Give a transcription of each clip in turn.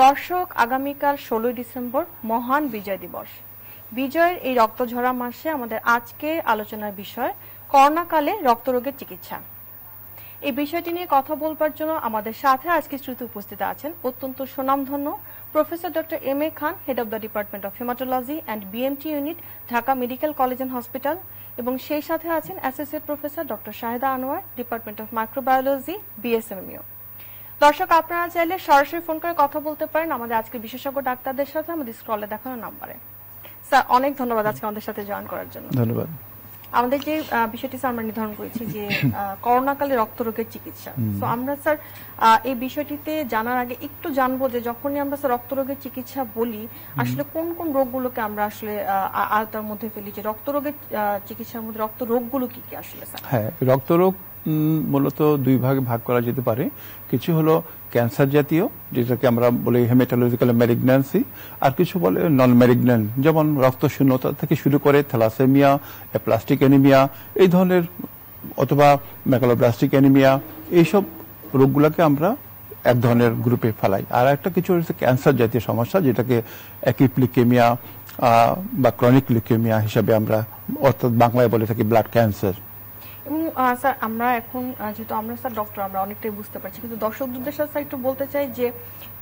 দর্শক, আগামীকাল 16 ডিসেম্বর মহান বিজয় দিবস। বিজয়ের এই রক্তঝরা মাসে আমাদের আজকের আলোচনার বিষয় করোনাকালে রক্তরোগের চিকিৎসা। এই বিষয়টি নিয়ে কথা বলবার জন্য আমাদের সাথে আজকে স্টুডিওতে উপস্থিত আছেন অত্যন্ত সুনামধন্য professor doctor M A Khan, head of the department of haematology and BMT unit, Dhaka medical college and hospital, এবং সেই সাথে আছেন associate professor doctor Shaheda Anwar, department of microbiology, BSMMU. দর্শক, আপনারা চাইলে সরাসরি ফোন করে কথা বলতে পারেন আমাদের আজকে বিশেষজ্ঞ ডাক্তারদের সাথে আমাদের স্ক্রলে দেখানো নাম্বারে। স্যার, অনেক ধন্যবাদ আজকে আমাদের সাথে জয়েন করার জন্য। ধন্যবাদ। আমাদের যে বিষয়টি স্যার আমরা নির্ধারণ করেছি যে করোনাকালে রক্তরোগের চিকিৎসা, তো আমরা স্যার এই বিষয়টিতে জানার আগে একটু জানবো যে যখনই আমরা স্যার রক্তরোগের চিকিৎসা বলি আসলে কোন কোন রোগগুলোকে আমরা আসলে আয়তার মধ্যে ফেলি, যে রক্তরোগের চিকিৎসার মধ্যে রক্তরোগগুলো কি কি আসলে স্যার? হ্যাঁ, রক্তরোগ মূলত দুই ভাগে ভাগ করা যেতে পারে। কিছু হলো ক্যান্সার জাতীয়, যেটাকে আমরা বলি হেমাটোলজিক্যাল ম্যালিগন্যান্সি, আর কিছু বলে নন ম্যালিগন্যান্ট, যেমন রক্তশূন্যতা থেকে শুরু করে থ্যালাসেমিয়া, অ্যাপ্লাস্টিক অ্যানিমিয়া এই ধরনের, অথবা মেগালোব্লাস্টিক অ্যানিমিয়া, এইসব রোগগুলোকে আমরা এক ধরনের গ্রুপে ফেলাই। আর একটা কিছু হচ্ছে ক্যান্সার জাতীয় সমস্যা, যেটাকে অ্যাকিউট লিউকেমিয়া বা ক্রনিক লিউকেমিয়া হিসাবে আমরা, অর্থাৎ বাংলায় বলে থাকি ব্লাড ক্যান্সার। এবং স্যার আমরা এখন যেহেতু আমরা স্যার ডক্টর, আমরা অনেকটাই বুঝতে পারছি, কিন্তু দর্শকদের সাথে একটু বলতে চাই যে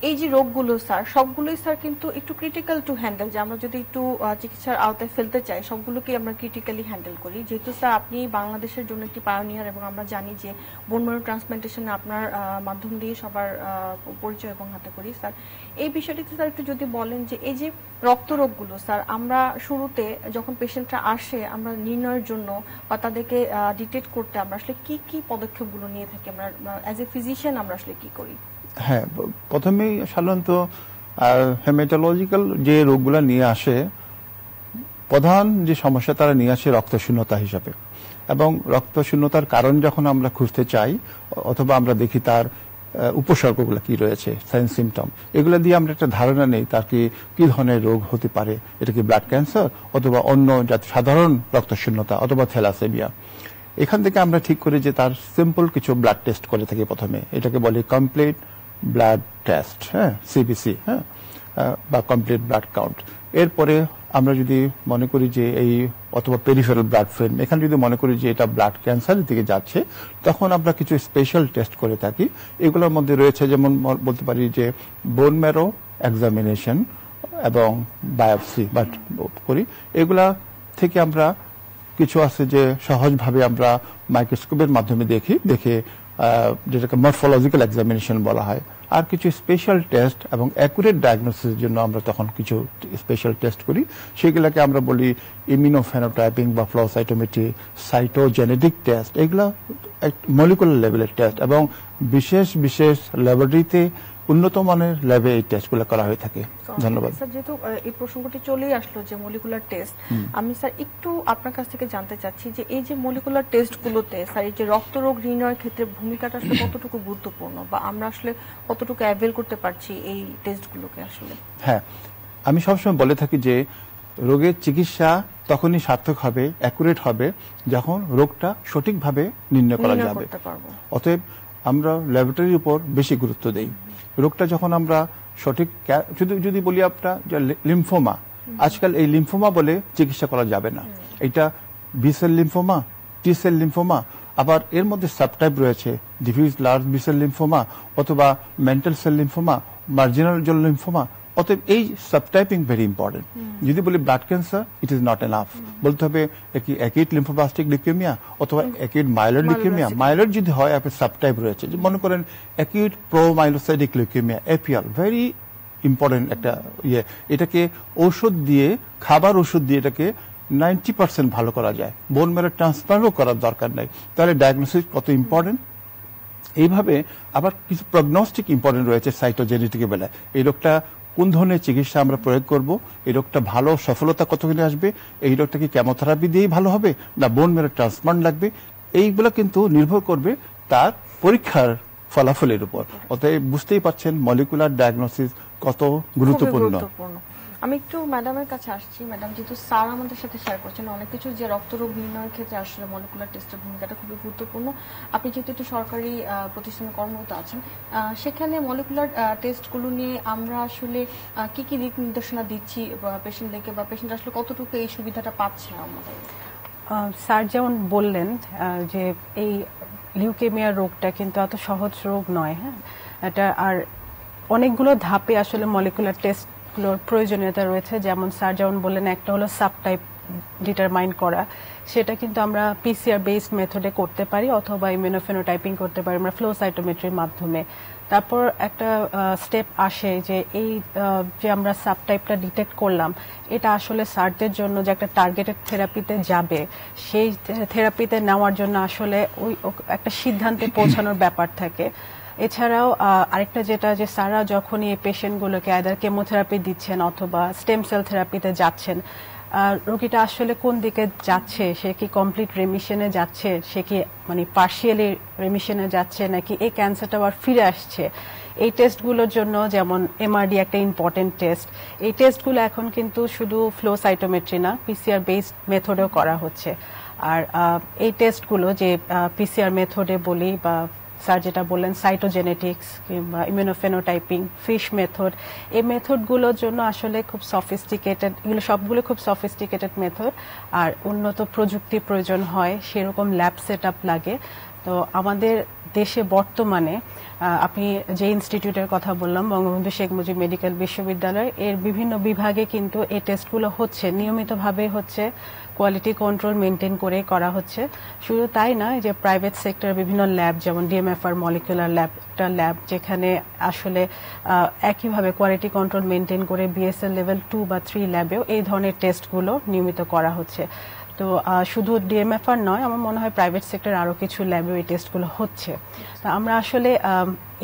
এই যে রোগগুলো স্যার সবগুলোই স্যার কিন্তু একটু ক্রিটিক্যাল টু হ্যান্ডেল, যে আমরা যদি একটু চিকিৎসার আওতায় ফেলতে চাই সবগুলোকে আমরা ক্রিটিক্যালি হ্যান্ডেল করি। যেহেতু স্যার আপনি বাংলাদেশের জন্য একটি পায়োনিয়ার, এবং আমরা জানি যে বোন ম্যারো ট্রান্সপ্লান্টেশনে আপনার মাধ্যম দিয়ে সবার পরিচয় এবং হাতে করি। স্যার এই বিষয়টিতে স্যার একটু যদি বলেন যে এই যে রক্তরোগগুলো স্যার আমরা শুরুতে যখন পেশেন্টরা আসে আমরা নির্ণয়ের জন্য বা তাদেরকে ডিটেক্ট করতে আমরা আসলে কি কি পদক্ষেপগুলো নিয়ে থাকি, আমরা অ্যাজ এ ফিজিশিয়ান আমরা আসলে কি করি? হ্যাঁ, প্রথমেই সাধারণত হেমাটোলজিক্যাল যে রোগগুলো নিয়ে আসে, প্রধান যে সমস্যা তারা নিয়ে আসে রক্তশূন্যতা হিসাবে, এবং রক্তশূন্যতার কারণ যখন আমরা খুঁজতে চাই অথবা আমরা দেখি তার উপসর্গগুলো কি রয়েছে, সাইন সিমটম, এগুলো দিয়ে আমরা একটা ধারণা নেই তার কি ধরনের রোগ হতে পারে। এটা কি ব্লাড ক্যান্সার অথবা অন্য সাধারণ রক্তশূন্যতা অথবা থ্যালাসেমিয়া। এখান থেকে আমরা ঠিক করি যে তার সিম্পল কিছু ব্লাড টেস্ট করে থাকি প্রথমে, এটাকে বলি কমপ্লিট ব্লাড টেস্ট, হ্যাঁ, সিবিসি, হ্যাঁ, বা কমপ্লিট ব্লাড কাউন্ট। এরপরে আমরা যদি মনে করি যে এই, অথবা পেরিফেরাল ব্লাড ফিল্ম, এখানে যদি মনে করি যে এটা ব্লাড ক্যান্সারের দিকে যাচ্ছে, তখন আমরা কিছু স্পেশাল টেস্ট করে থাকি। এগুলোর মধ্যে রয়েছে যেমন বলতে পারি যে বোন ম্যারো এক্সামিনেশন এবং বায়োপসি বা করি। এগুলা থেকে আমরা কিছু আছে যে সহজভাবে আমরা মাইক্রোস্কোপের মাধ্যমে দেখে যেটাকে মরফোলজিক্যাল এক্সামিনেশন বলা হয়। আর কিছু স্পেশাল টেস্ট এবং অ্যাকুরেট ডায়াগনোসিসের জন্য আমরা তখন কিছু স্পেশাল টেস্ট করি, সেগুলোকে আমরা বলি ইমিউনোফেনোটাইপিং বা ফ্লো সাইটোমেট্রি, সাইটোজেনেটিক টেস্ট। এগুলো মলিকুলার লেভেলের টেস্ট, এবং বিশেষ বিশেষ ল্যাবরেটরিতে উন্নত মানের ল্যাবে এই টেস্টগুলো করা হয়ে থাকে। ধন্যবাদ স্যার। যেহেতু এই প্রসঙ্গটি চলেই আসলো যে মলিকুলার টেস্ট, আমি স্যার একটু আপনার কাছ থেকে জানতে চাচ্ছি যে এই যে মলিকুলার টেস্টগুলোতে স্যার এই যে রক্তরোগ নির্ণয়ের ক্ষেত্রে ভূমিকাটা আসলে কতটুকু গুরুত্বপূর্ণ, বা আমরা আসলে কতটুকু অ্যাভেল করতে পারছি এই টেস্টগুলোকে আসলে? হ্যাঁ, আমি সবসময় বলে থাকি যে রোগের চিকিৎসা তখনই সার্থক হবে, অ্যাকুরেট হবে, যখন রোগটা সঠিকভাবে নির্ণয় করা যাবে। অতএব আমরা ল্যাবরেটরির উপর বেশি গুরুত্ব দেই। রোগটা যখন আমরা সঠিক, যদি বলি আপনার লিম্ফোমা, আজকাল এই লিম্ফোমা বলে চিকিৎসা করা যাবে না। এটা B cell lymphoma, T cell lymphoma, আবার এর মধ্যে সাবটাইপ রয়েছে diffuse large B cell lymphoma অথবা mantle cell lymphoma, marginal zone lymphoma. অতএব এই সাবটাইপিং ভেরি ইম্পর্টেন্ট। যদি বলি blood cancer, it is not enough, বলতে হবে কি অ্যাকিউট লিম্ফোব্লাস্টিক লিউকেমিয়া অথবা অ্যাকিউট মাইলয়েড লিউকেমিয়া। মাইলয়েড যদি হয়, আপনার সাবটাইপ রয়েছে, মনে করেন acute promyelocytic leukaemia, APL, very important একটা ইয়ে। এটাকে ঔষধ দিয়ে, খাবার ওষুধ দিয়ে এটাকে 90% ভালো করা যায়, বোন ম্যারো ট্রান্সপ্লান্টও করার দরকার নাই। তাহলে ডায়াগনোসিস কত ইম্পর্টেন্ট। এইভাবে আবার কিছু প্রগনোস্টিক ইম্পর্টেন্ট রয়েছে সাইটোজেনেটিক বেলায়। এই রোগটা কোন ধরনের চিকিৎসা আমরা প্রয়োগ করব, এই রোগটা ভালো সফলতা কতখানি আসবে, এই রোগটা কি কেমোথেরাপি দিয়েই ভালো হবে না বোন ম্যারো ট্রান্সপ্লান্ট লাগবে, এইগুলো কিন্তু নির্ভর করবে তার পরীক্ষার ফলাফলের উপর। অতএব বুঝতেই পারছেন মলিকুলার ডায়াগনোসিস কত গুরুত্বপূর্ণ। আমি একটু ম্যাডামের কাছে আসছি। ম্যাডাম, যেহেতু স্যার আমাদের সাথে শেয়ার করছেন অনেক কিছু, যে রক্তরোগ নির্ণয়ের ক্ষেত্রে আসলে মলিকুলার টেস্টের ভূমিকাটা খুবই গুরুত্বপূর্ণ। আপনি যেহেতু একটু সরকারি প্রতিষ্ঠানে কর্মরত আছেন, সেখানে মলিকুলার টেস্টগুলো নিয়ে আমরা আসলে কি কি দিক নির্দেশনা দিচ্ছি পেশেন্টদেরকে, বা পেশেন্ট আসলে কতটুকু এই সুবিধাটা পাচ্ছে আমাদের? স্যার যেমন বললেন যে এই লিউকেমিয়া রোগটা কিন্তু এত সহজ রোগ নয়। হ্যাঁ, এটা আর অনেকগুলো ধাপে আসলে মলিকুলার টেস্টগুলোর প্রয়োজনীয়তা রয়েছে। যেমন স্যার যেমন বললেন, একটা হলো সাবটাইপ ডিটারমাইন করা, সেটা কিন্তু আমরা পিসিআর বেসড মেথডে করতে পারি, অথবা ইমিউনোফেনোটাইপিং করতে পারি আমরা ফ্লো সাইটোমেট্রির মাধ্যমে। তারপর একটা স্টেপ আসে যে এই যে আমরা সাবটাইপটা ডিটেক্ট করলাম, এটা আসলে সারদের জন্য যে একটা টার্গেটেড থেরাপিতে যাবে, সেই থেরাপিতে নেওয়ার জন্য আসলে ওই একটা সিদ্ধান্তে পৌঁছানোর ব্যাপার থাকে। এছাড়াও আরেকটা যেটা, যে স্যাররা যখনই এই পেশেন্টগুলোকে আইদার কেমোথেরাপি দিচ্ছেন অথবা স্টেম সেল থেরাপিতে যাচ্ছেন, রোগীটা আসলে কোন দিকে যাচ্ছে, সে কি কমপ্লিট রেমিশনে যাচ্ছে, সে কি মানে পার্শিয়ালি রেমিশনে যাচ্ছে, নাকি এই ক্যান্সারটা আবার ফিরে আসছে, এই টেস্টগুলোর জন্য যেমন এমআরডি একটা ইম্পর্টেন্ট টেস্ট। এই টেস্টগুলো এখন কিন্তু শুধু ফ্লো সাইটোমেট্রি না, পিসিআর বেসড মেথডেও করা হচ্ছে। আর এই টেস্টগুলো যে পিসিআর মেথডে বলি, বা স্যার যেটা বললেন সাইটোজেনেটিক্স কিংবা ইমিউনোফেনোটাইপিং, ফিশ মেথড, এই মেথডগুলোর জন্য আসলে খুব সফিস্টিকেটেড, এগুলো সবগুলো খুব সফিস্টিকেটেড মেথড, আর উন্নত প্রযুক্তি প্রয়োজন হয়, সেরকম ল্যাব সেট আপ লাগে। তো আমাদের দেশে বর্তমানে আপনি যে ইনস্টিটিউটের কথা বললাম, বঙ্গবন্ধু শেখ মুজিব মেডিকেল বিশ্ববিদ্যালয়, এর বিভিন্ন বিভাগে কিন্তু এই টেস্টগুলো হচ্ছে, নিয়মিতভাবে হচ্ছে, কোয়ালিটি কন্ট্রোল মেনটেন করে করা হচ্ছে। শুধু তাই না, যে প্রাইভেট সেক্টর বিভিন্ন ল্যাব, যেমন ডিএমএফআর মলিকুলার ল্যাব, একটা ল্যাব যেখানে আসলে একইভাবে কোয়ালিটি কন্ট্রোল মেনটেন করে বিএসএল লেভেল 2 বা 3 ল্যাবেও এই ধরনের টেস্টগুলো নিয়মিত করা হচ্ছে। তো শুধু ডিএমএফআর নয়, আমার মনে হয় প্রাইভেট সেক্টর আরো কিছু ল্যাবেও এই টেস্টগুলো হচ্ছে। তো আমরা আসলে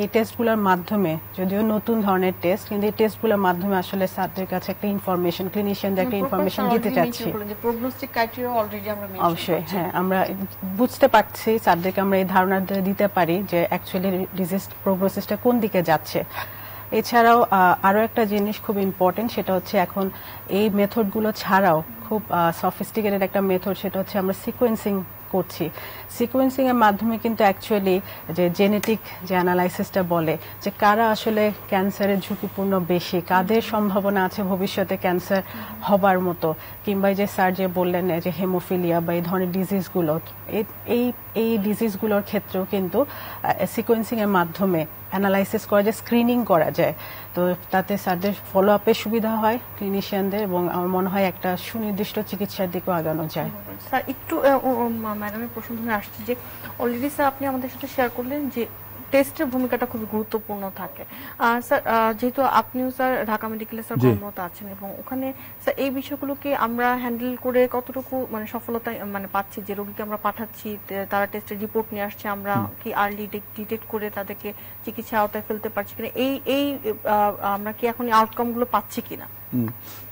এই টেস্টগুলোর মাধ্যমে, যদিও নতুন ধরনের টেস্ট, কিন্তু এই টেস্টগুলোর মাধ্যমে আসলে স্যারদের কাছে একটা ইনফরমেশন, ক্লিনিশিয়ানদের একটা ইনফরমেশন দিতে চাচ্ছি। অবশ্যই, হ্যাঁ, আমরা বুঝতে পারছি, স্যারদেরকে আমরা এই ধারণা দিতে পারি যে অ্যাকচুয়ালি ডিজিজ প্রোগনোসিসটা কোন দিকে যাচ্ছে। এছাড়াও আরো একটা জিনিস খুব ইম্পর্টেন্ট, সেটা হচ্ছে এখন এই মেথডগুলো ছাড়াও খুব সফিস্টিকেটেড একটা মেথড, সেটা হচ্ছে আমরা সিকোয়েন্সিং করছি। সিকোয়েন্সিং এর মাধ্যমে কিন্তু অ্যাকচুয়ালি যে জেনেটিক যে অ্যানালাইসিসটা বলে যে কারা আসলে ক্যান্সারের ঝুঁকিপূর্ণ বেশি, কাদের সম্ভাবনা আছে ভবিষ্যতে ক্যান্সার হবার মতো, কিংবা যে স্যার যে বললেন যে হেমোফিলিয়া বা এই ধরনের ডিজিজগুলো, এই ডিজিজগুলোর ক্ষেত্রেও কিন্তু সিকোয়েন্সিং এর মাধ্যমে অ্যানালাইসিস করা যায়, স্ক্রিনিং করা যায়। তো তাতে স্যারদের ফলো আপের সুবিধা হয় ক্লিনিশিয়ানদের, এবং আমার মনে হয় একটা সুনির্দিষ্ট চিকিৎসার দিকেও আগানো যায়। স্যার, একটু ম্যাডামের প্রশ্ন ধরে আসছে যে অলরেডি স্যার আপনি আমাদের সাথে শেয়ার করলেন যে টেস্টের ভূমিকাটা খুবই গুরুত্বপূর্ণ থাকে। স্যার, যেহেতু আপনিও স্যার ঢাকা মেডিকেলে স্যার কর্মরত আছেন, এবং ওখানে স্যার এই বিষয়গুলোকে আমরা হ্যান্ডেল করে কতটুকু মানে সফলতা মানে পাচ্ছি, যে রোগীকে আমরা পাঠাচ্ছি, তারা টেস্টের রিপোর্ট নিয়ে আসছে, আমরা কি আর্লি ডিটেক্ট করে তাদেরকে চিকিৎসা আওতায় ফেলতে পারছি কিনা, এই আমরা কি এখন আউটকাম গুলো পাচ্ছি কিনা?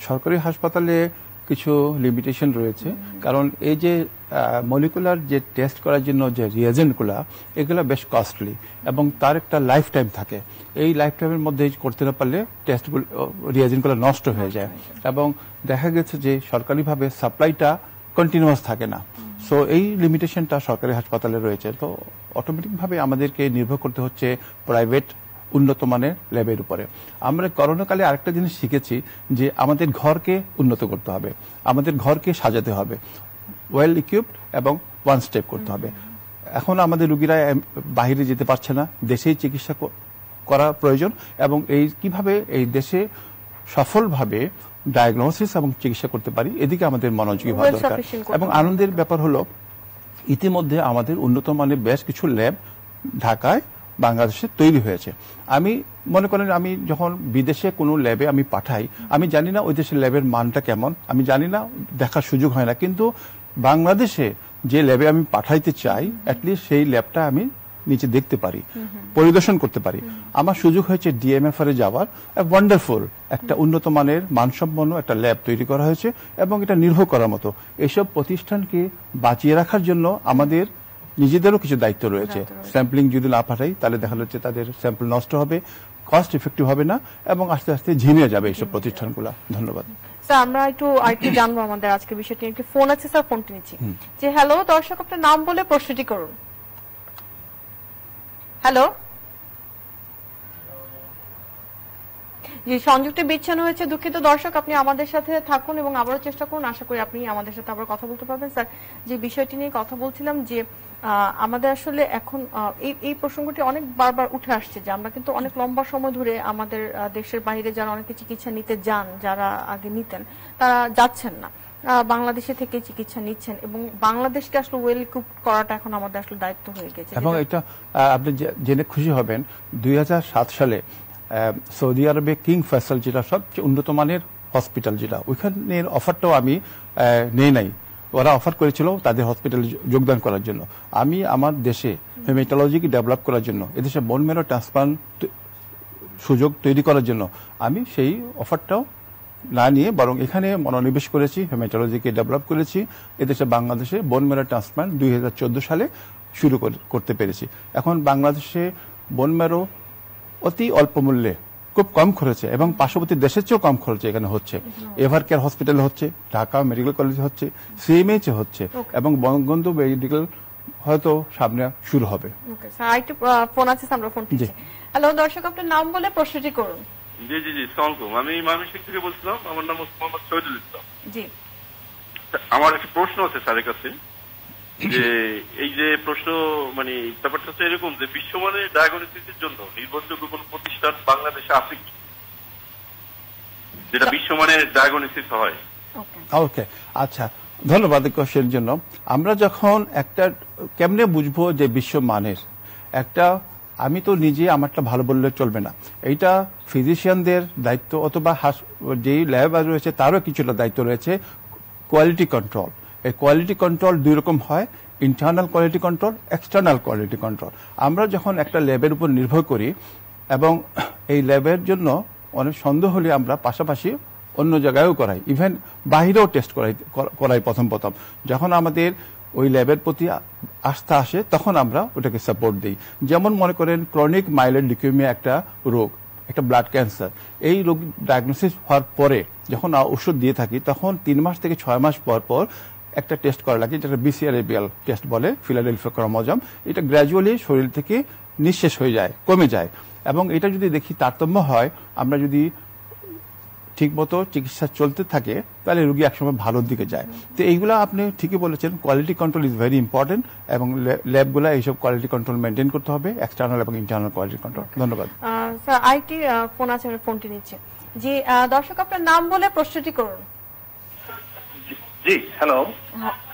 সরকারি হাসপাতালে কিছু লিমিটেশন রয়েছে, কারণ এই যে মলিকুলার যে টেস্ট করার জন্য যে রিয়েজেন্টগুলো, এগুলো বেশ কস্টলি, এবং তার একটা লাইফ টাইম থাকে। এই লাইফ টাইমের মধ্যে করতে না পারলে টেস্টগুলো, রিয়েজেন্টগুলো নষ্ট হয়ে যায়, এবং দেখা গেছে যে সরকারিভাবে সাপ্লাইটা কন্টিনিউয়াস থাকে না। সো এই লিমিটেশনটা সরকারি হাসপাতালে রয়েছে। তো অটোমেটিকভাবে আমাদেরকে নির্ভর করতে হচ্ছে প্রাইভেট উন্নত মানের ল্যাবের উপরে। আমরা করোনাকালে আরেকটা জিনিস শিখেছি, যে আমাদের ঘরকে উন্নত করতে হবে, আমাদের ঘরকে সাজাতে হবে, ওয়েল ইকুইপড এবং ওয়ান স্টেপ করতে হবে। এখন আমাদের রোগীরা বাইরে যেতে পারছে না, দেশেই চিকিৎসা করা প্রয়োজন, এবং কিভাবে এই দেশে সফলভাবে ডায়াগনোসিস এবং চিকিৎসা করতে পারি, এদিকে আমাদের মনোযোগী হওয়া দরকার। এবং আনন্দের ব্যাপার হলো, ইতিমধ্যে আমাদের উন্নত মানের বেশ কিছু ল্যাব ঢাকায়, বাংলাদেশে তৈরি হয়েছে। আমি মনে করেন, আমি যখন বিদেশে কোনো ল্যাবে আমি পাঠাই, আমি জানি না ওই দেশের ল্যাবের মানটা কেমন, আমি জানি না, দেখার সুযোগ হয় না, কিন্তু বাংলাদেশে যে ল্যাবে আমি পাঠাইতে চাই, অ্যাটলিস্ট সেই ল্যাবটা আমি নিচে দেখতে পারি, পরিদর্শন করতে পারি। আমার সুযোগ হয়েছে ডিএমএফআর এ যাওয়ার। ওয়ান্ডারফুল একটা উন্নত মানের মানসম্পন্ন একটা ল্যাব তৈরি করা হয়েছে, এবং এটা নির্ভর করার মতো। এসব প্রতিষ্ঠানকে বাঁচিয়ে রাখার জন্য আমাদের নিজেদেরও কিছু দায়িত্ব রয়েছে। স্যাম্পলিং যদি না পাঠাই, তাহলে দেখা যাচ্ছে তাদের স্যাম্পল নষ্ট হবে, কস্ট ইফেক্টিভ হবে না এবং আস্তে আস্তে ঝিমিয়ে যাবে এইসব প্রতিষ্ঠানগুলো। ধন্যবাদ স্যার। আমরা আরেকটু জানবো আমাদের আজকের বিষয়টি। একটি ফোন আছে স্যার, ফোনটি নিচ্ছি। যে হ্যালো দর্শক, আপনার নাম বলে প্রশ্নটি করুন। হ্যালো, যে সংযুক্ত বিচ্ছিন্ন হয়েছে, দুঃখিত দর্শক, আপনি আমাদের সাথে থাকুন এবং আবারও চেষ্টা করুন। আশা করি আপনি আমাদের সাথে আবার কথা বলতে পারবেন। স্যার, যে বিষয়টি নিয়ে কথা বলছিলাম, যে আমাদের আসলে এখন এই প্রসঙ্গটি অনেক বারবার উঠে আসছে যে আমরা কিন্তু অনেক লম্বা সময় ধরে আমাদের দেশের বাইরে যারা অনেকে চিকিৎসা নিতে যান, যারা আগে নিতেন, তারা যাচ্ছেন না, বাংলাদেশে থেকে চিকিৎসা নিচ্ছেন এবং বাংলাদেশকে আসলে ওয়েল ইকুইপ করাটা এখন আমাদের আসলে দায়িত্ব হয়ে গেছে। এবং এটা আপনি জেনে খুশি হবেন 2007 সালে সৌদি আরবে কিং ফয়সাল, যেটা সবচেয়ে উন্নত মানের হসপিটাল, যেটা ওইখানের অফারটাও আমি নেই নাই। ওরা অফার করেছিল তাদের হসপিটালে যোগদান করার জন্য। আমি আমার দেশে হেমাটোলজিকে ডেভেলপ করার জন্য, এদেশে বোন ম্যারো ট্রান্সপ্লান্ট সুযোগ তৈরি করার জন্য আমি সেই অফারটাও না নিয়ে বরং এখানে মনোনিবেশ করেছি, হেমাটোলজিকে ডেভেলপ করেছি। এদেশে বাংলাদেশে বোন ম্যারো ট্রান্সপ্লান্ট 2014 সালে শুরু করতে পেরেছি। এখন বাংলাদেশে বোন ম্যারো অতি অল্প মূল্যে, খুব কম খরচে এবং পার্শ্ববর্তী দেশের চেয়েও কম খরচে এখানে হচ্ছে। এভার কেয়ার হসপিটালে হচ্ছে, ঢাকা মেডিকেল কলেজে হচ্ছে, সিএমএইচে হচ্ছে এবং বঙ্গবন্ধু মেডিকেল হয়তো সামনে শুরু হবে। ফোন আছে, আমরা ফোন দিচ্ছি। হ্যালো দর্শক, আপনার নাম বলে প্রশ্নটি করুন। জি জি জি, সালামালাইকুম। আমি ময়মনসিংহ থেকে বলছিলাম। আমার নাম মোহাম্মদ শহীদুল ইসলাম। জি, আমার একটা প্রশ্ন আছে স্যারের কাছে, যে এই যে প্রশ্ন মানে ব্যাপারটা হচ্ছে এরকম যে বিশ্বমানের ডায়াগনোসিসের জন্য নির্ভরযোগ্য কোন প্রতিষ্ঠান বাংলাদেশে আছে কি, যেটা বিশ্বমানের ডায়াগনোসিস হয়? ওকে, আচ্ছা, ধন্যবাদ কোশ্চেনের জন্য। আমরা যখন একটা কেমনে বুঝবো যে বিশ্বমানের একটা, আমি তো নিজে আমারটা ভালো বললে চলবে না, এইটা ফিজিশিয়ানদের দায়িত্ব, অথবা যেই ল্যাব রয়েছে তারও কিছুটা দায়িত্ব রয়েছে। কোয়ালিটি কন্ট্রোল, এই কোয়ালিটি কন্ট্রোল দুই রকম হয়, internal quality control, external quality control. আমরা যখন একটা ল্যাবের উপর নির্ভর করি এবং এই ল্যাবের জন্য অনেক সন্দেহ হলে আমরা পাশাপাশি অন্য জায়গায়ও করাই, ইভেন বাহিরেও টেস্ট করাই প্রথম। যখন আমাদের ওই ল্যাবের প্রতি আস্থা আসে তখন আমরা ওটাকে সাপোর্ট দিই। যেমন মনে করেন ক্রনিক মাইলয়েড লিউকেমিয়া একটা রোগ, একটা ব্লাড ক্যান্সার। এই রোগ ডায়াগনোসিস হওয়ার পরে যখন ওষুধ দিয়ে থাকি তখন 3 মাস থেকে 6 মাস পর একটা টেস্ট করা লাগে, যেটা BCR-ABL টেস্ট বলে, ফিলাডেলফিয়া ক্রোমোজোম। এটা গ্র্যাজুয়ালি শরীর থেকে নিঃশেষ হয়ে যায়, কমে যায়। এবং এটা যদি দেখি তারতম্য হয়, আমরা যদি ঠিকমতো চিকিৎসা চলতে থাকে তাহলে রোগী একসময় ভালোর দিকে যায়। তো এইগুলা আপনি ঠিকই বলেছেন, quality control is very important এবং ল্যাবগুলা এইসব কোয়ালিটি কন্ট্রোল মেনটেন করতে হবে, এক্সটার্নাল এবং ইন্টারনাল কোয়ালিটি কন্ট্রোল। ধন্যবাদ স্যার। আইটি ফোন আছে, আমি ফোনটি নিচ্ছি। জি দর্শক, আপনার নাম বলে প্রশ্নটি করুন। জি, হ্যালো।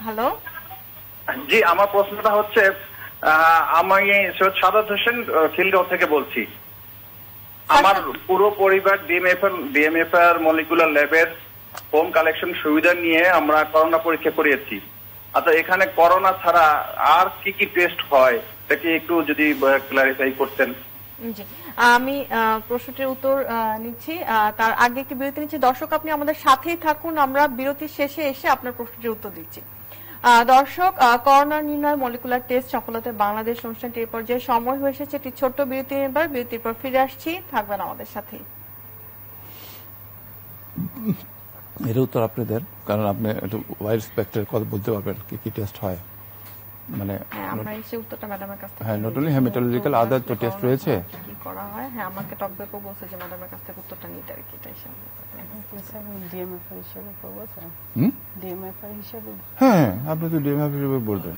হ্যালো, জি, আমার প্রশ্নটা হচ্ছে, আমি সৈয়দ সাদাত হোসেন খিলগাঁও থেকে বলছি। আমার পুরো পরিবার ডিএমএফআর মলিকুলার ল্যাবের হোম কালেকশন সুবিধা নিয়ে আমরা করোনা পরীক্ষা করিয়েছি। আচ্ছা, এখানে করোনা ছাড়া আর কি কি টেস্ট হয় সেটা একটু যদি ক্লারিফাই করতেন। জি, আমি প্রশ্নটির উত্তর নিচ্ছি, তার আগে একটি বিরতি নিচ্ছি। দর্শক, আপনি আমাদের সাথেই থাকুন, আমরা বিরতির শেষে এসে আপনার প্রশ্নটির উত্তর দিচ্ছি। দর্শক, করোনা নির্ণয় মলিকুলার টেস্ট সফলতায় বাংলাদেশ অনুষ্ঠানটি এই পর্যায়ে সময় হয়ে এসেছে একটি ছোট্ট বিরতি নেবার। বিরতির পর ফিরে আসছি, থাকবেন আমাদের সাথে। এর উত্তর আপনাদের, কারণ আপনি একটু ওয়াইড স্পেক্ট্রের কথা বলতে পারবেন কি কি টেস্ট হয়। মানে আমরা এই উত্তরটা ম্যাডামের কাছ থেকে, হ্যাঁ, নট অনলি হেমাটোলজিক্যাল, আদার তো টেস্ট রয়েছে। কি করা হয়? হ্যাঁ, আমাকে টকবেকও বলছে যে ম্যাডামের কাছ থেকে উত্তরটা নিতে, আর কি তাই ডিএমএফআর হিসেবে করবো স্যার। ডিএমএফআর হিসেবে, হ্যাঁ, আপনি তো ডিএমএফ হিসেবে বলবেন।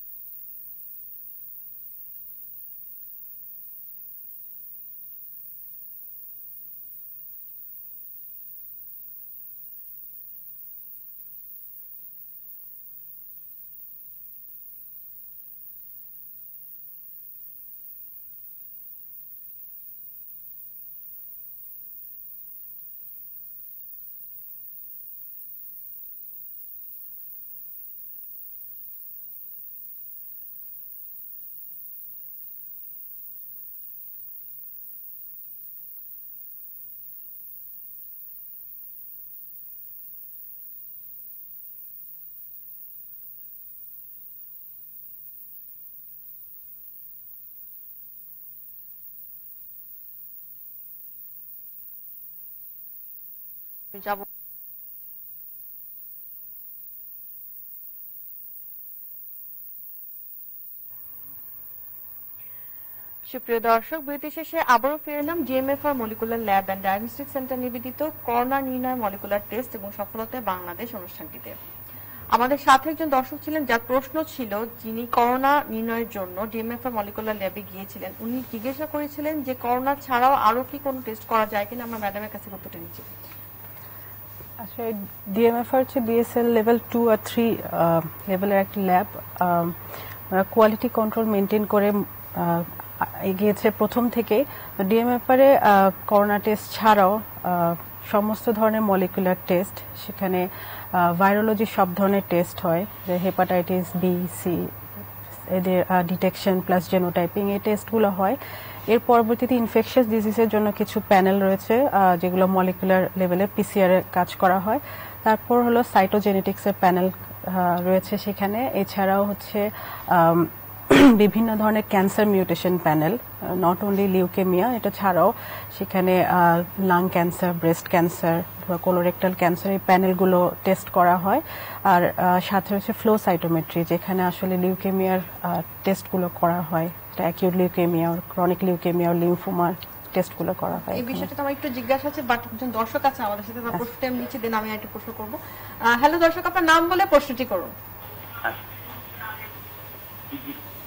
যাব সুপ্রিয় দর্শক, বিরতি শেষে আবারও ফিরে এলাম DMFR molecular lab and diagnostic centre নিবেদিত করোনা নির্ণয় মলিকুলার টেস্ট এবং সফলতায় বাংলাদেশ অনুষ্ঠানটিতে। আমাদের সাথে একজন দর্শক ছিলেন যার প্রশ্ন ছিল, যিনি করোনা নির্ণয়ের জন্য ডিএমএফআর মলিকুলার ল্যাবে গিয়েছিলেন, উনি জিজ্ঞাসা করেছিলেন যে করোনা ছাড়াও আরো কি কোনো টেস্ট করা যায় কিনা। আমরা ম্যাডামের কাছে উত্তরটা নিচ্ছি। আসলে ডিএমএফআর হচ্ছে বিএসএল লেভেল 2 আর 3 লেভেলের একটা ল্যাব, কোয়ালিটি কন্ট্রোল মেনটেন করে এগিয়েছে প্রথম থেকে। ডিএমএফআর এ করোনা টেস্ট ছাড়াও সমস্ত ধরনের মলিকুলার টেস্ট, সেখানে ভাইরোলজি সব ধরনের টেস্ট হয়, যে হেপাটাইটিস বি, সি এদের ডিটেকশন প্লাস জেনোটাইপিং, এই টেস্টগুলো হয়। এর পরবর্তীতে ইনফেকশাস ডিজিজের জন্য কিছু প্যানেল রয়েছে যেগুলো মলিকুলার লেভেলে পিসিআর এ কাজ করা হয়। তারপর হলো সাইটোজেনেটিক্সের প্যানেল রয়েছে সেখানে। এছাড়াও হচ্ছে বিভিন্ন ধরনের cancer mutation panel, not only leukaemia, এটা ছাড়াও সেখানে lung cancer, breast cancer, colorectal cancer, এই প্যানেলগুলো টেস্ট করা হয়। আর সাথে হচ্ছে ফ্লো সাইটোমেট্রি, যেখানে আসলে লিউকেমিয়ার টেস্টগুলো করা হয়, অ্যাকিউট লিউকেমিয়া, ক্রনিক লিউকেমিয়া, লিম্ফোমার টেস্টগুলো করা হয়। এই বিষয়টা তো আমার একটু জিজ্ঞাসা আছে, বাট একজন দর্শক আছে আমাদের সাথে, তার প্রশ্নটা আমি নিচ্ছি, দেন আমি একটা প্রশ্ন করব। হ্যালো দর্শক, আপনার নাম বলে প্রশ্নটি করুন।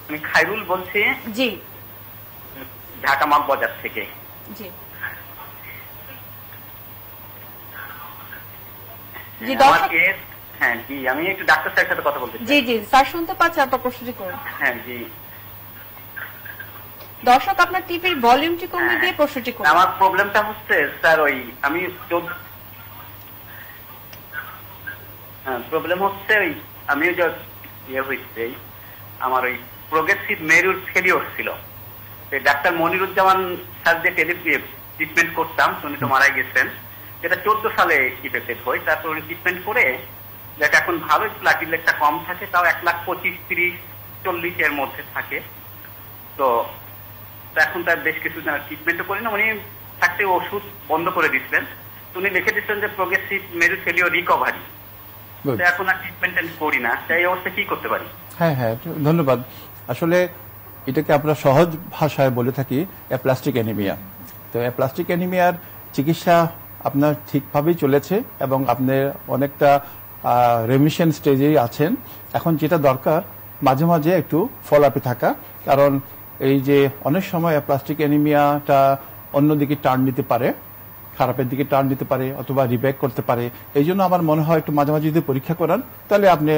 আমি খায়রুল বলছি, জি, ঢাকা মাগবাজার থেকে। জি জি দর্শক, হ্যাঁ জি, আমি একটু ডাক্তার স্যারের সাথে কথা বলতে চাই। জি জি স্যার শুনতে পাচ্ছি, আপনার প্রশ্নটি করুন। হ্যাঁ জি দর্শক, আপনার টিভির ভলিউমটি কমিয়ে দিয়ে প্রশ্নটি করুন। আমার প্রবলেমটা হচ্ছে স্যার, ওই আমি প্রবলেম হচ্ছে ওই আমি যে ইয়ে হয়েছে, আমার ওই প্রোগ্রেসিভ মেরুর ফেলিওর ছিল। ডাক্তার মনিরুজ্জামান স্যার যে ট্রিটমেন্ট করতাম, উনি তো মারা গেছেন, যেটা 14 সালে ইফেক্টেড হয়। তারপর উনি ট্রিটমেন্ট করে যেটা এখন ভালো, প্লাটিলেটটা কম থাকে, তাও 1,25,30,40 এর মধ্যে থাকে। তো এখন তার বেশ কিছু ট্রিটমেন্টও করি না, উনি থাকতে ওষুধ বন্ধ করে দিচ্ছেন। উনি লিখে দিচ্ছেন যে প্রোগ্রেসিভ মেরু ফেলিওর রিকভারি। এখন আর ট্রিটমেন্ট করি না, তাই অবস্থা কি করতে পারি? হ্যাঁ হ্যাঁ, ধন্যবাদ। আসলে এটাকে আমরা সহজ ভাষায় বলে থাকি অ্যাপ্লাস্টিক অ্যানিমিয়া। তো অ্যাপ্লাস্টিক অ্যানিমিয়ার চিকিৎসা আপনার ঠিকভাবেই চলেছে এবং আপনি অনেকটা রেমিশন স্টেজেই আছেন। এখন যেটা দরকার মাঝে মাঝে একটু ফলো আপে থাকা, কারণ এই যে অনেক সময় অ্যাপ্লাস্টিক অ্যানিমিয়াটা অন্যদিকে টার্ন নিতে পারে, খারাপের দিকে টার্ন নিতে পারে অথবা রিব্যাক করতে পারে। এই জন্য আমার মনে হয় একটু মাঝে মাঝে যদি পরীক্ষা করান তাহলে আপনি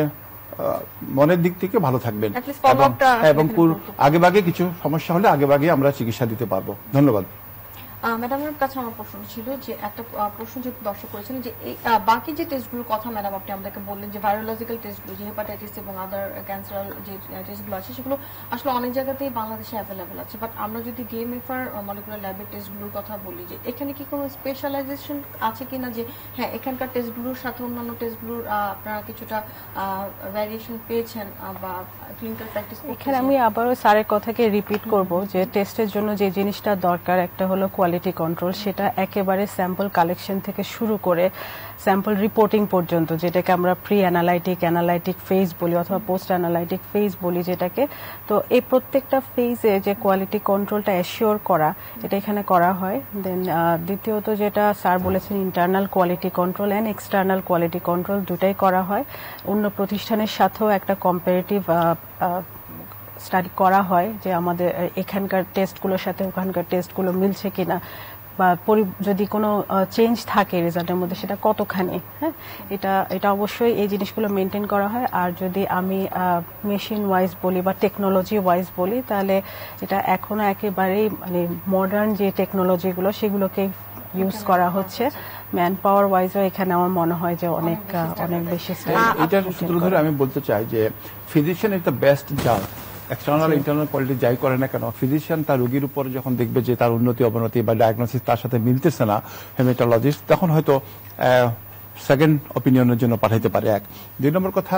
মনের দিক থেকে ভালো থাকবেন এবং আগেভাগে কিছু সমস্যা হলে আগেভাগে আমরা চিকিৎসা দিতে পারবো। ধন্যবাদ। ম্যাডামের কাছে আমার প্রশ্ন ছিল যে একটা প্রশ্ন যে দর্শক করেছিলেন যে এই বাকি যে টেস্টগুলোর কথা ম্যাডাম আপনি আমাদেরকে বললেন, যে ভাইরোলজিক্যাল টেস্টগুলো, যে হেপাটাইটিস এবং আদার ক্যান্সারাল যে টেস্টগুলো আছে, সেগুলো আসলে অনেক জায়গাতেই বাংলাদেশে অ্যাভেলেবল আছে। বাট আমরা যদি ডিএমএফআর মলিকুলার ল্যাবের টেস্টগুলোর কথা বলি, যে এখানে কি কোনো স্পেশালাইজেশন আছে কিনা, যে হ্যাঁ এখানকার টেস্টগুলোর সাথে অন্যান্য টেস্টগুলোর আপনারা কিছুটা ভ্যারিয়েশন পেয়েছেন বা ক্লিনিক্যাল প্র্যাকটিস? এখানে আমি আবারও স্যারের কথাকে রিপিট করব যে টেস্টের জন্য যে জিনিসটা দরকার, একটা হলো কোয়ালিটি কন্ট্রোল, সেটা একেবারে স্যাম্পল কালেকশন থেকে শুরু করে স্যাম্পল রিপোর্টিং পর্যন্ত, যেটাকে আমরা প্রি অ্যানালাইটিক ফেজ বলি অথবা পোস্ট অ্যানালাইটিক ফেজ বলি যেটাকে। তো এই প্রত্যেকটা ফেজে যে কোয়ালিটি কন্ট্রোলটা অ্যাসিওর করা, এটা এখানে করা হয়। দেন দ্বিতীয়ত যেটা স্যার বলেছেন, internal quality control and external quality control দুটাই করা হয়। অন্য প্রতিষ্ঠানের সাথেও একটা কম্পারেটিভ স্টাডি করা হয় যে আমাদের এখানকার টেস্টগুলোর সাথে ওখানকার টেস্টগুলো মিলছে কিনা, বা যদি কোনো চেঞ্জ থাকে রেজাল্টের মধ্যে সেটা কতখানি। হ্যাঁ, এটা অবশ্যই এই জিনিসগুলো মেনটেন করা হয়। আর যদি আমি মেশিন ওয়াইজ বলি বা টেকনোলজি ওয়াইজ বলি, তাহলে এটা এখনো একেবারেই মানে মডার্ন যে টেকনোলজিগুলো সেগুলোকে ইউজ করা হচ্ছে। ম্যান পাওয়ার ওয়াইজও এখানে আমার মনে হয় যে অনেক বেশি। এটার সূত্র ধরে আমি বলতে চাই যে ফিজিশিয়ান ইজ দ্য বেস্ট জাজ। এক্সটার্নাল ইন্টারনাল কোয়ালিটি যাই করে না কেন, ফিজিশিয়ান তার রোগীর উপর যখন দেখবে যে তার উন্নতি অবনতি বা ডায়াগনোসিস তার সাথে মিলতেছে না, হেমাটোলজিস্ট তখন হয়তো সেকেন্ড অপিনিয়নের জন্য পাঠাইতে পারে। এক। দুই নম্বর কথা,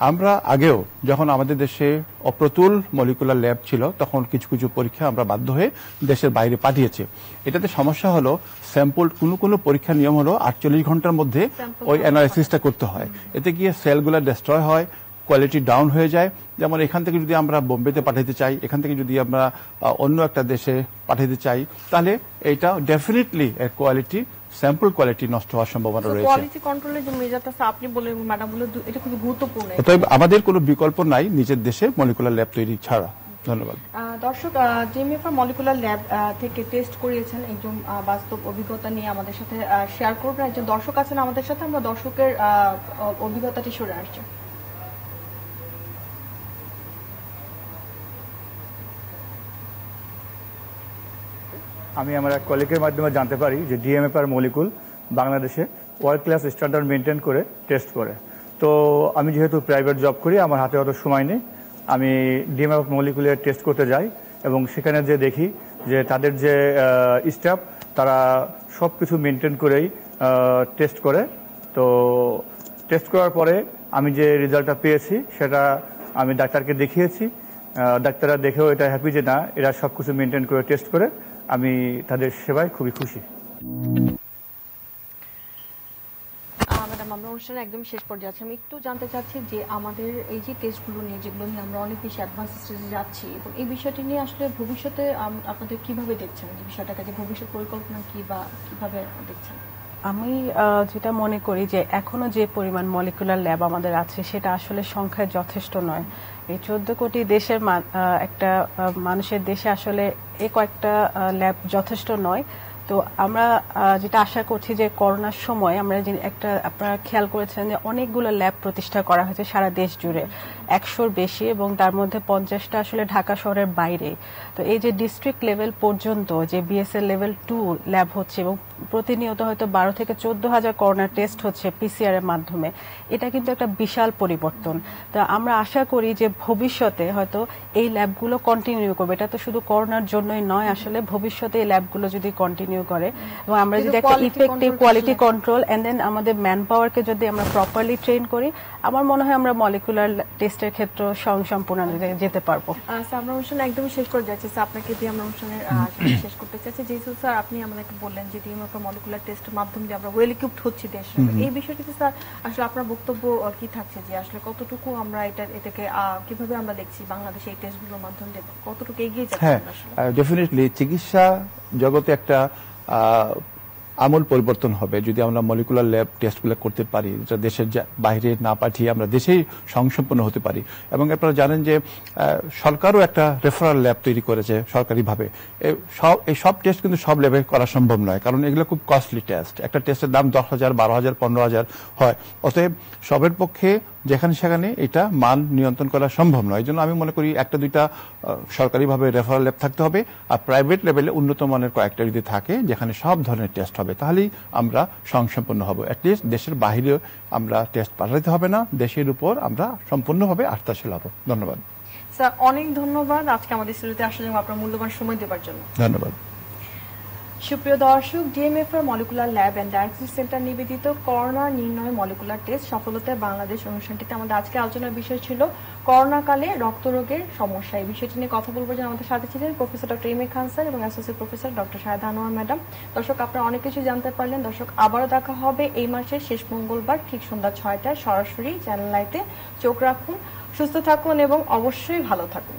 আমরা আগেও যখন আমাদের দেশে অপ্রতুল মলিকুলার ল্যাব ছিল তখন কিছু কিছু পরীক্ষা আমরা বাধ্য হয়ে দেশের বাইরে পাঠিয়েছি। এটাতে সমস্যা হলো স্যাম্পল কোনো পরীক্ষার নিয়ম হলো 48 ঘন্টার মধ্যে ওই অ্যানালাইসিসটা করতে হয়। এতে গিয়ে সেলগুলো ডিস্ট্রয় হয়, কোয়ালিটি ডাউন হয়ে যায়। যেমন এখান থেকে যদি আমরা বোম্বেতে পাঠাতে চাই, এখান থেকে যদি আমরা অন্য একটা দেশে পাঠাতে চাই, তাহলে এটা ডেফিনেটলি এর কোয়ালিটি, স্যাম্পল কোয়ালিটি নষ্ট হওয়ার সম্ভাবনা রয়েছে। কোয়ালিটি কন্ট্রোলের যে মেজারটা আপনি বলেন ম্যাডাম বলে, এটা খুব গুরুত্বপূর্ণ। অতএব আমাদের কোনো বিকল্প নাই নিজের দেশে মলিকুলার ল্যাব তৈরি ছাড়া। ধন্যবাদ। দর্শক, ডিএমএফআর মলিকুলার ল্যাব থেকে টেস্ট করিয়েছেন একজন বাস্তব অভিজ্ঞতা নিয়ে আমাদের সাথে শেয়ার করবেন একজন দর্শক আছেন আমাদের সাথে। আমরা দর্শকের অভিজ্ঞতাটি শুনে আসছি। আমি আমার এক কলিগের মাধ্যমে জানতে পারি যে ডিএমএফআর মলিকুল বাংলাদেশে ওয়ার্ল্ড ক্লাস স্ট্যান্ডার্ড মেনটেন করে টেস্ট করে। তো আমি যেহেতু প্রাইভেট জব করি, আমার হাতে অত সময় নেই। আমি ডিএমএফআর মলিকুলের টেস্ট করতে যাই এবং সেখানে যে দেখি যে তাদের যে স্টাফ তারা সব কিছু মেনটেন করেই টেস্ট করে। তো টেস্ট করার পরে আমি যে রেজাল্টটা পেয়েছি সেটা আমি ডাক্তারকে দেখিয়েছি। ডাক্তাররা দেখেও এটা হ্যাপি যে না, এরা সব কিছু মেনটেন করে টেস্ট করে। আমি তাদের সেবায় খুবই খুশি। ম্যাডাম, আমরা অনুষ্ঠানে একদম শেষ পর্যায়ে আছি। আমি একটু জানতে চাচ্ছি যে আমাদের এই যে টেস্টগুলো নিয়ে, যেগুলো নিয়ে আমরা অনেক বেশি অ্যাডভান্স স্টেজে যাচ্ছি, এবং এই বিষয়টি নিয়ে আসলে ভবিষ্যতে আপনাদের কিভাবে দেখছেন যে বিষয়টাকে, যে ভবিষ্যৎ পরিকল্পনা কি বা কিভাবে দেখছেন? আমি যেটা মনে করি যে এখনো যে পরিমাণ মলিকুলার ল্যাব আমাদের আছে সেটা আসলে সংখ্যায় যথেষ্ট নয়। এই 14 কোটি দেশের একটা মানুষের দেশে আসলে এই কয়েকটা ল্যাব যথেষ্ট নয়। তো আমরা যেটা আশা করছি যে করোনার সময় আমরা একটা, আপনারা খেয়াল করেছেন যে অনেকগুলো ল্যাব প্রতিষ্ঠা করা হয়েছে সারা দেশ জুড়ে, 100-র বেশি, এবং তার মধ্যে 50টা আসলে ঢাকা শহরের বাইরে। তো এই যে ডিস্ট্রিক্ট লেভেল পর্যন্ত যে বিএসএল লেভেল 2 ল্যাব হচ্ছে এবং প্রতিনিয়ত হয়তো 12 থেকে 14,000 করোনা টেস্ট হচ্ছে পিসিআর এর মাধ্যমে, এটা কিন্তু একটা বিশাল পরিবর্তন। তো আমরা আশা করি যে ভবিষ্যতে হয়তো এই ল্যাবগুলো কন্টিনিউ করবে। এটা তো শুধু করোনার জন্যই নয়, আসলে ভবিষ্যতে এই ল্যাবগুলো যদি কন্টিনিউ করে এবং আমরা যদি একটা effective quality control and then আমাদের ম্যান পাওয়ারকে যদি আমরা প্রপারলি ট্রেন করি, আমার মনে হয় আমরা মলিকুলার টেস্টের ক্ষেত্রে সম্পূর্ণ যেতে পারবো। আমরা অনুষ্ঠান একদমই শেষ করে যাচ্ছি। আপনাকে দিয়ে আমরা অনুষ্ঠানের শেষ করতে চাচ্ছি। যেহেতু স্যার আপনি আমাদেরকে বললেন যে ডিএমএফআর মলিকুলার টেস্টের মাধ্যমে যে আমরা ওয়েল ইকুইপড হচ্ছি দেশ, এই বিষয়টিতে স্যার আসলে আপনার বক্তব্য কি থাকছে, যে আসলে কতটুকু আমরা এটাকে কিভাবে আমরা দেখছি বাংলাদেশে এই টেস্টগুলোর মাধ্যমে কতটুকু এগিয়ে যাচ্ছে? হ্যাঁ, ডেফিনেটলি চিকিৎসা জগতে একটা আমূল পরিবর্তন হবে যদি আমরা মলিকুলার ল্যাব টেস্টগুলো করতে পারি, যেটা দেশের বাইরে না পাঠিয়ে আমরা দেশেই স্বয়ংসম্পন্ন হতে পারি। এবং আপনারা জানেন যে সরকারও একটা রেফারাল ল্যাব তৈরি করেছে সরকারিভাবে। এই সব টেস্ট কিন্তু সব ল্যাবে করা সম্ভব নয়, কারণ এগুলো খুব কস্টলি টেস্ট। একটা টেস্টের দাম 10,000, 12,000, 15,000 হয়। অতএব সবের পক্ষে যেখানে সেখানে এটা মান নিয়ন্ত্রণ করা সম্ভব নয়। এই জন্য আমি মনে করি একটা দুইটা সরকারিভাবে রেফারাল ল্যাব থাকতে হবে, আর প্রাইভেট লেভেলে উন্নত মানের কয়েকটা যদি থাকে যেখানে সব ধরনের টেস্ট হবে, তাহলেই আমরা স্বয়ংসম্পন্ন হব। অ্যাটলিস্ট দেশের বাইরে আমরা টেস্ট পাঠাতে হবে না, দেশের উপর আমরা সম্পূর্ণভাবে আস্থাশীল হব। ধন্যবাদ স্যার, অনেক ধন্যবাদ আজকে আমাদের স্টুডিওতে আসার জন্য, আপনার মূল্যবান সময় দেওয়ার জন্য। ধন্যবাদ। সুপ্রিয় দর্শক, DMFR molecular lab and diagnostic centre নিবেদিত করোনা নির্ণয় মলিকুলার টেস্ট সফলতায় বাংলাদেশ অনুষ্ঠানটিতে আমাদের আজকে আলোচনার বিষয় ছিল করোনাকালে রক্তরোগের সমস্যা। এই বিষয়টি নিয়ে কথা বলবো যে আমাদের সাথে ছিলেন professor doctor M A Khan sir এবং associate professor doctor Shahed Anwar madam. দর্শক, আপনারা অনেক কিছু জানতে পারলেন। দর্শক, আবারও দেখা হবে এই মাসের শেষ মঙ্গলবার ঠিক সন্ধ্যা 6টায় সরাসরি চ্যানেল আইতে। চোখ রাখুন, সুস্থ থাকুন এবং অবশ্যই ভালো থাকুন।